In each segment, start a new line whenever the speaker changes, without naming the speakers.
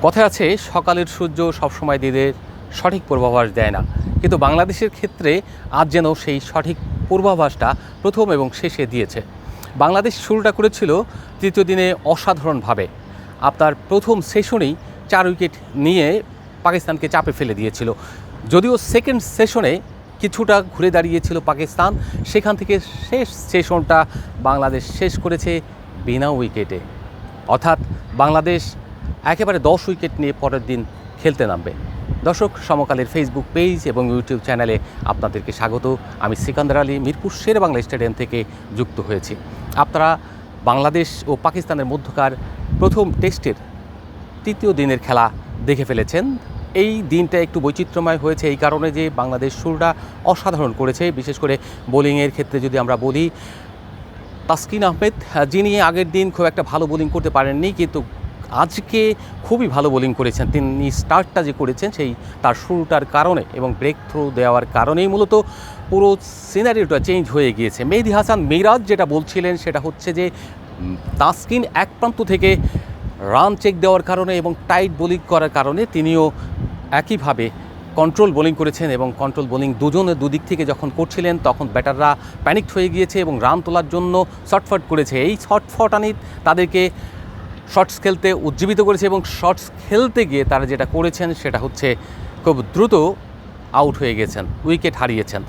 কথায় আছে সকালের সূর্য সবসময় দিনের সঠিক পূর্বাভাস দেয় না, কিন্তু বাংলাদেশের ক্ষেত্রে আজ যেন সেই সঠিক পূর্বাভাসটা প্রথম এবং শেষে দিয়েছে। বাংলাদেশ শুরুটা করেছিল তৃতীয় দিনে অসাধারণভাবে। আপনার প্রথম সেশনেই 4 উইকেট নিয়ে পাকিস্তানকে চাপে ফেলে দিয়েছিল। যদিও সেকেন্ড সেশনে কিছুটা ঘুরে দাঁড়িয়েছিল পাকিস্তান, সেখান থেকে শেষ সেশনটা বাংলাদেশ শেষ করেছে বিনা উইকেটে। অর্থাৎ বাংলাদেশ একেবারে 10 উইকেট নিয়ে পরের দিন খেলতে নামবে। দর্শক, সমকালের ফেসবুক পেজ এবং ইউটিউব চ্যানেলে আপনাদেরকে স্বাগত। আমি সিকান্দার আলী মিরপুর শেরেবাংলা স্টেডিয়াম থেকে যুক্ত হয়েছি। আপনারা বাংলাদেশ ও পাকিস্তানের মধ্যকার প্রথম টেস্টের তৃতীয় দিনের খেলা দেখে ফেলেছেন। এই দিনটা একটু বৈচিত্র্যময় হয়েছে এই কারণে যে বাংলাদেশ শুরুটা অসাধারণ করেছে। বিশেষ করে বোলিংয়ের ক্ষেত্রে যদি আমরা বলি, তাসকিন আহমেদ যিনি আগের দিন খুব একটা ভালো বোলিং করতে পারেননি, কিন্তু আজকে খুবই ভালো বোলিং করেছেন। তিনি স্টার্টটা যে করেছেন সেই তার শুরুটার কারণে এবং ব্রেক থ্রু দেওয়ার কারণেই মূলত পুরো সিনারিওটা চেঞ্জ হয়ে গিয়েছে। মেহেদী হাসান মিরাজ যেটা বলছিলেন সেটা হচ্ছে যে তাসকিন এক প্রান্ত থেকে রান চেক দেওয়ার কারণে এবং টাইট বোলিং করার কারণে তিনিও একইভাবে কন্ট্রোল বোলিং করেছেন এবং কন্ট্রোল বোলিং দুজনে দুদিক থেকে যখন করছিলেন তখন ব্যাটাররা প্যানিকড হয়ে গিয়েছে এবং রান তোলার জন্য শর্টফট করেছে। এই শর্টফটানি তাদেরকে শর্টস খেলতে উজ্জীবিত করেছে এবং শর্টস খেলতে গিয়ে তারা যেটা করেছেন সেটা হচ্ছে খুব দ্রুত আউট হয়ে গেছেন, উইকেট হারিয়েছেন।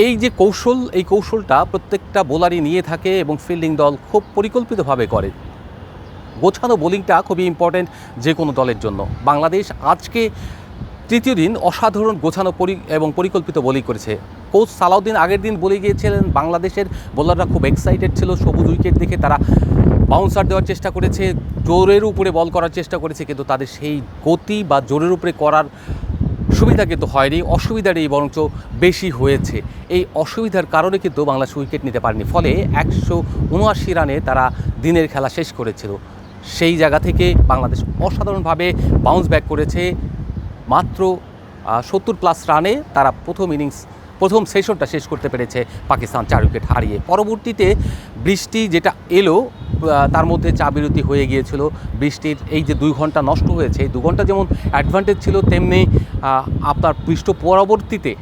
এই যে কৌশল, এই কৌশলটা প্রত্যেকটা বোলারই নিয়ে থাকে এবং ফিল্ডিং দল খুব পরিকল্পিতভাবে করে। গোছানো বোলিংটা খুবই ইম্পর্টেন্ট যে কোনো দলের জন্য। বাংলাদেশ আজকে তৃতীয় দিন অসাধারণ গোছানো এবং পরিকল্পিত বোলিং করেছে। কোচ সালাউদ্দিন আগের দিন বলে গিয়েছিলেন বাংলাদেশের বোলাররা খুব এক্সাইটেড ছিল, সবুজ উইকেট দেখে তারা বাউন্সার দেওয়ার চেষ্টা করেছে, জোরের উপরে বল করার চেষ্টা করেছে, কিন্তু তাদের সেই গতি বা জোরের উপরে করার সুবিধা কিন্তু হয়নি, অসুবিধাটাই বরঞ্চ বেশি হয়েছে। এই অসুবিধার কারণে কিন্তু বাংলাদেশ উইকেট নিতে পারেনি, ফলে 179 রানে তারা দিনের খেলা শেষ করেছিল। সেই জায়গা থেকে বাংলাদেশ অসাধারণভাবে বাউন্স ব্যাক করেছে। মাত্র 70+ রানে তারা প্রথম সেশনটা শেষ করতে পেরেছে পাকিস্তান 4 উইকেট হারিয়ে। পরবর্তীতে বৃষ্টি যেটা এলো তার মধ্যে চা বিরতি হয়ে গিয়েছিল। বৃষ্টির এই যে 2 ঘন্টা নষ্ট হয়েছে, এই 2 ঘন্টা যেমন অ্যাডভান্টেজ ছিল, তেমনি আপনার পরবর্তীতে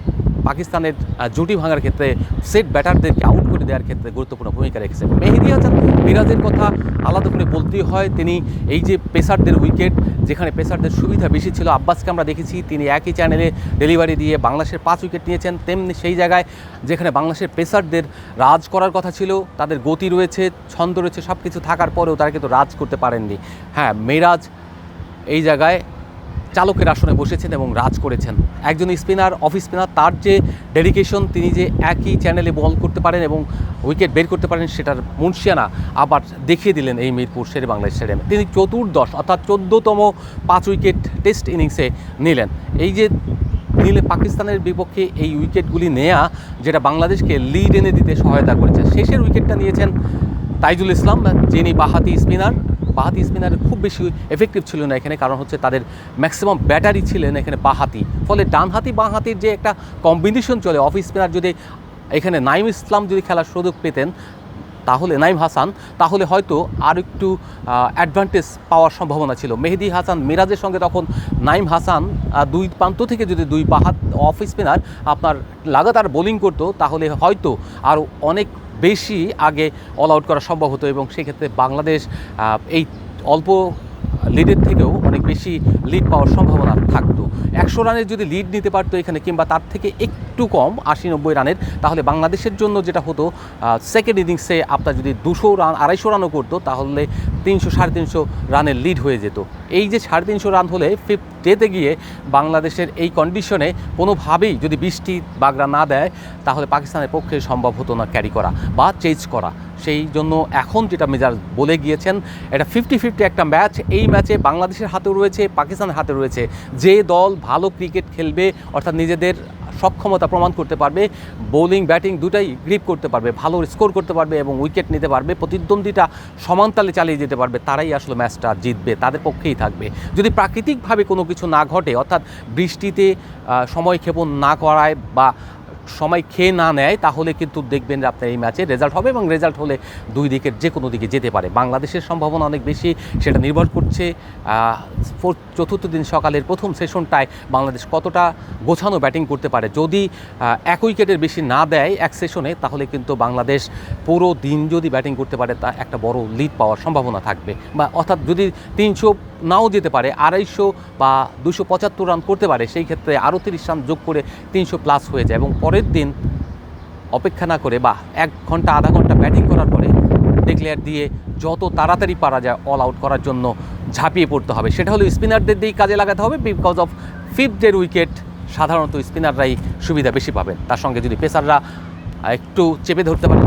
পাকিস্তানের জুটি ভাঙার ক্ষেত্রে সেট ব্যাটারদেরকে আউট করে দেওয়ার ক্ষেত্রে গুরুত্বপূর্ণ ভূমিকা রেখেছে। মেহেদী হাসান মিরাজের কথা আলাদা করে বলতেই হয়। তিনি এই যে পেসারদের উইকেট, যেখানে পেসারদের সুবিধা বেশি ছিল, আব্বাসকে আমরা দেখেছি তিনি একই চ্যানেলে ডেলিভারি দিয়ে বাংলাদেশের 5 উইকেট নিয়েছেন, তেমনি সেই জায়গায় যেখানে বাংলাদেশের পেসারদের রাজ করার কথা ছিল, তাদের গতি রয়েছে, ছন্দ রয়েছে, সব কিছু থাকার পরেও তারা কিন্তু রাজ করতে পারেননি। হ্যাঁ, মিরাজ এই জায়গায় চালকের আসনে বসেছেন এবং রাজ করেছেন। একজন স্পিনার, অফ স্পিনার, তার যে ডেডিকেশন, তিনি যে একই চ্যানেলে বল করতে পারেন এবং উইকেট বের করতে পারেন, সেটার মুনশিয়ানা আবার দেখিয়ে দিলেন এই মিরপুর শেরেবাংলা স্টেডিয়ামে। তিনি 14 অর্থাৎ 14তম 5 উইকেট টেস্ট ইনিংসে নিলেন। এই যে নিলে পাকিস্তানের বিপক্ষে এই উইকেটগুলি নেয়া, যেটা বাংলাদেশকে লিড এনে দিতে সহায়তা করেছে। শেষের উইকেটটা নিয়েছেন তাইজুল ইসলাম, যিনি বাঁহাতি স্পিনার খুব বেশি এফেক্টিভ ছিল না এখানে, কারণ হচ্ছে তাদের ম্যাক্সিমাম ব্যাটারি ছিলেন এখানে বাঁহাতি, ফলে ডানহাতি বাঁহাতির যে একটা কম্বিনেশন চলে, অফ স্পিনার যদি এখানে নাইম ইসলাম যদি খেলার সুযোগ পেতেন, তাহলে নাইম হাসান, তাহলে হয়তো আর একটু অ্যাডভান্টেজ পাওয়ার সম্ভাবনা ছিল। মেহেদী হাসান মিরাজের সঙ্গে তখন নাইম হাসান 2 প্রান্ত থেকে যদি 2 অফ স্পিনার আপনার লাগাতার বোলিং করতো, তাহলে হয়তো আরও অনেক বেশি আগে অল আউট করা সম্ভব হতো এবং সেক্ষেত্রে বাংলাদেশ এই অল্প লিডের থেকেও অনেক বেশি লিড পাওয়ার সম্ভাবনা থাকতো। 100 রানের যদি লিড নিতে পারতো এখানে, কিংবা তার থেকে একটু কম 80-90 রানের, তাহলে বাংলাদেশের জন্য যেটা হতো, সেকেন্ড ইনিংসে আপনার যদি 200 রান 250 রানও করতো, তাহলে 300-350 রানের লিড হয়ে যেত। এই যে 350 রান হলে ফিফথ ডেতে গিয়ে বাংলাদেশের এই কন্ডিশনে কোনোভাবেই যদি বৃষ্টি বাগড়া না দেয়, তাহলে পাকিস্তানের পক্ষে সম্ভব হতো না ক্যারি করা বা চেজ করা। সেই জন্য এখন যেটা মেজাজ বলে গিয়েছেন, এটা 50-50 একটা ম্যাচ। এই ম্যাচে বাংলাদেশের হাতেও রয়েছে, পাকিস্তানের হাতে রয়েছে। যে দল ভালো ক্রিকেট খেলবে, অর্থাৎ নিজেদের সক্ষমতা প্রমাণ করতে পারবে, বোলিং ব্যাটিং দুটাই গ্রিপ করতে পারবে, ভালো স্কোর করতে পারবে এবং উইকেট নিতে পারবে, প্রতিদ্বন্দ্বিতা সমানতালে চালিয়ে যেতে পারবে, তারাই আসলে ম্যাচটা জিতবে, তাদের পক্ষেই থাকবে। যদি প্রাকৃতিকভাবে কোনো কিছু না ঘটে, অর্থাৎ বৃষ্টিতে সময়ক্ষেপণ না করায় বা সময় খেয়ে না নেয় তাহলে কিন্তু দেখবেন যে আপনার এই ম্যাচে রেজাল্ট হবে, এবং রেজাল্ট হলে দুই দিকের যে কোনো দিকে যেতে পারে। বাংলাদেশের সম্ভাবনা অনেক বেশি, সেটা নির্ভর করছে চতুর্থ দিন সকালের প্রথম সেশনটায় বাংলাদেশ কতটা গোছানো ব্যাটিং করতে পারে। যদি 1 উইকেটের বেশি না দেয় এক সেশনে, তাহলে কিন্তু বাংলাদেশ পুরো দিন যদি ব্যাটিং করতে পারে তা একটা বড় লিড পাওয়ার সম্ভাবনা থাকবে, বা অর্থাৎ যদি 300 নাও যেতে পারে, 250 বা 275 রান করতে পারে, সেই ক্ষেত্রে আরও 30 রান যোগ করে 300+ হয়ে যায়। এবং পরের দিন অপেক্ষা না করে বা 1 ঘন্টা আধা ঘন্টা ব্যাটিং করার পরে ডিক্লেয়ার দিয়ে যত তাড়াতাড়ি পারা যায় অল আউট করার জন্য ঝাঁপিয়ে পড়তে হবে। সেটা হলো স্পিনারদের দিয়েই কাজে লাগাতে হবে, বিকজ অফ 5th ডের উইকেট সাধারণত স্পিনাররাই সুবিধা বেশি পাবেন। তার সঙ্গে যদি পেসাররা একটু চেপে ধরতে পারেন